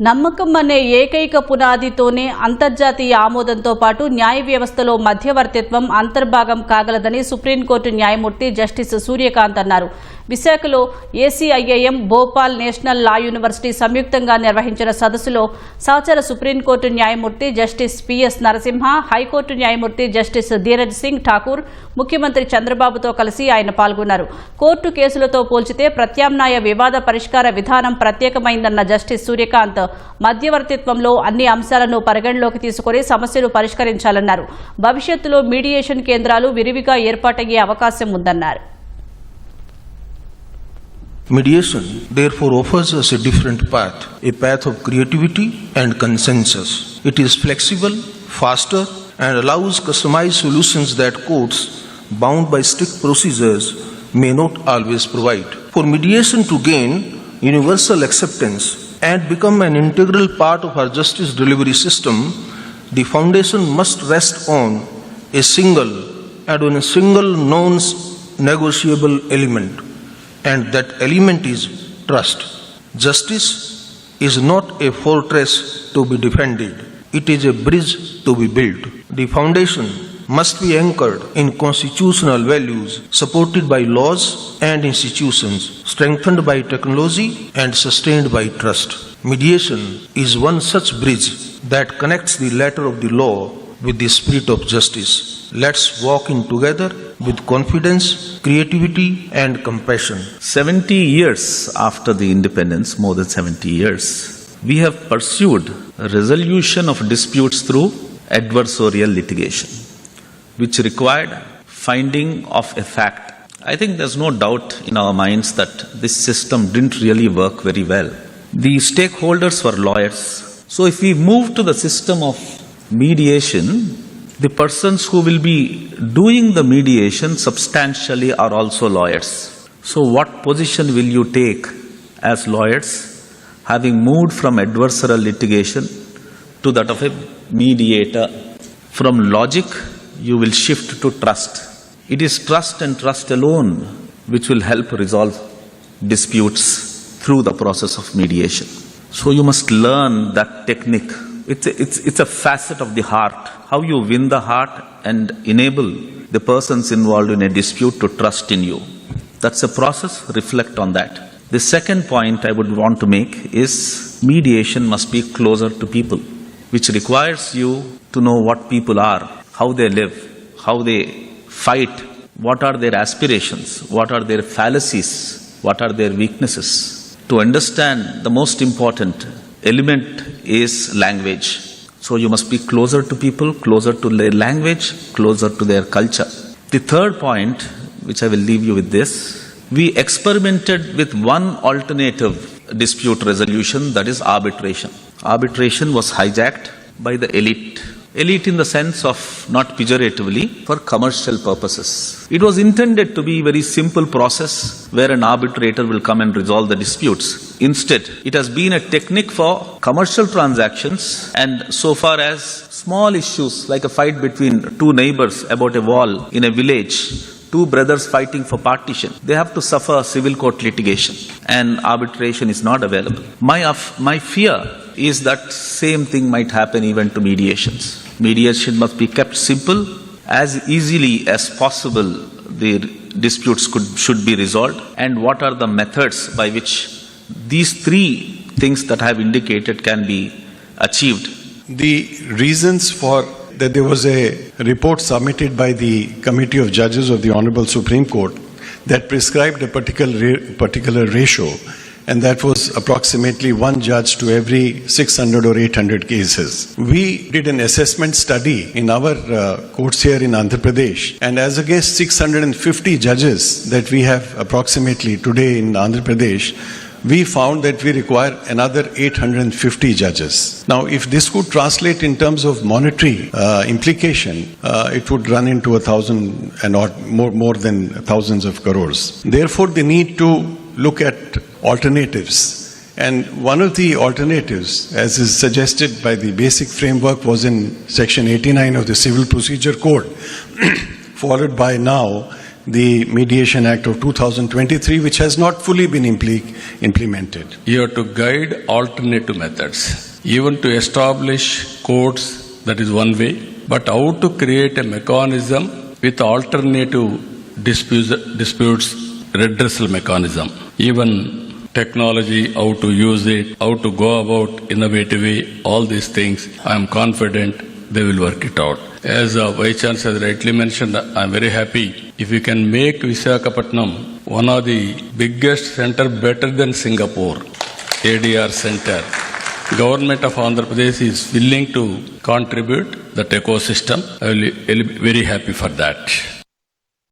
నమ్మకం అనే ఏకైక పునాదితోనే అంతర్జాతీయ ఆమోదంతో పాటు న్యాయ వ్యవస్థలో మధ్యవర్తిత్వం అంతర్భాగం కాగలదని సుప్రీంకోర్టు న్యాయమూర్తి జస్టిస్ సూర్యకాంత్ అన్నారు. విశాఖలో ACIAM, భోపాల్ నేషనల్ లా యూనివర్సిటీ సంయుక్తంగా నిర్వహించిన సదస్సులో సహచర సుప్రీంకోర్టు న్యాయమూర్తి జస్టిస్ PS నరసింహ, హైకోర్టు న్యాయమూర్తి జస్టిస్ ధీరజ్ సింగ్ ఠాకూర్, ముఖ్యమంత్రి చంద్రబాబుతో కలిసి ఆయన పాల్గొన్నారు. కోర్టు కేసులతో పోల్చితే ప్రత్యామ్నాయ వివాద పరిష్కార విధానం ప్రత్యేకమైందన్న జస్టిస్ సూర్యకాంత్ మధ్యవర్తిత్వంలో అన్ని అంశాలను పరిగణలోకి తీసుకుని సమస్యలు పరిష్కరించాలన్నారు. భవిష్యత్తులో మీడియేషన్ కేంద్రాలు విరివిగా ఏర్పాటయ్యే అవకాశం ఉందన్నారు. Mediation, therefore, offers us a different path, a path of creativity and consensus. It is flexible, faster, and allows customized solutions that courts, bound by strict procedures, may not always provide. For mediation to gain universal acceptance and become an integral part of our justice delivery system, the foundation must rest on a single non-negotiable element. And that element is trust. Justice is not a fortress to be defended. It is a bridge to be built. The foundation must be anchored in constitutional values, supported by laws and institutions, strengthened by technology and sustained by trust. Mediation is one such bridge that connects the letter of the law with the spirit of justice. Let's walk in together with confidence, creativity and compassion. 70 years after the independence, more than 70 years, we have pursued a resolution of disputes through adversarial litigation, which required finding of a fact. I think there's no doubt in our minds that this system didn't really work very well. The stakeholders were lawyers. So if we move to the system of mediation, the persons who will be doing the mediation substantially are also lawyers. So what position will you take as lawyers, having moved from adversarial litigation to that of a mediator? From logic, you will shift to trust. It is trust and trust alone which will help resolve disputes through the process of mediation. So you must learn that technique. It's a facet of the heart. How you win the heart and enable the persons involved in a dispute to trust in you. That's a process. Reflect on that. The second point I would want to make is mediation must be closer to people, which requires you to know what people are, how they live, how they fight, what are their aspirations, what are their fallacies, what are their weaknesses. To understand, the most important element is language. So you must be closer to people, closer to their language, closer to their culture. The third point, which I will leave you with this, we experimented with one alternative dispute resolution, that is arbitration. Arbitration was hijacked by the elite. Elite in the sense of, not pejoratively, for commercial purposes. It was intended to be a very simple process where an arbitrator will come and resolve the disputes. Instead, it has been a technique for commercial transactions, and so far as small issues like a fight between two neighbors about a wall in a village, two brothers fighting for partition, they have to suffer civil court litigation, and arbitration is not available. My fear is that same thing might happen even to mediations. Mediation must be kept simple. As easily as possible, the disputes should be resolved. And what are the methods by which these three things that I have indicated can be achieved? The reasons for that there was a report submitted by the Committee of Judges of the Honorable Supreme Court that prescribed a particular ratio, and that was approximately one judge to every 600 or 800 cases. We did an assessment study in our courts here in Andhra Pradesh, and as against 650 judges that we have approximately today in Andhra Pradesh, we found that we require another 850 judges. Now, if this could translate in terms of monetary implication, it would run into 1,000 and more than thousands of crores. Therefore, the need to look at alternatives. And one of the alternatives, as is suggested by the basic framework, was in Section 89 of the Civil Procedure Code, followed by now the Mediation Act of 2023, which has not fully been implemented. You have to guide alternative methods. Even to establish courts, that is one way, but how to create a mechanism with alternative disputes redressal mechanism. Even technology, how to use it, how to go about innovative way, all these things, I am confident they will work it out. As Vice Chancellor rightly mentioned, I am very happy if we can make Visakhapatnam one of the biggest center better than Singapore, ADR center. Government of Andhra Pradesh is willing to contribute that ecosystem. I will be very happy for that.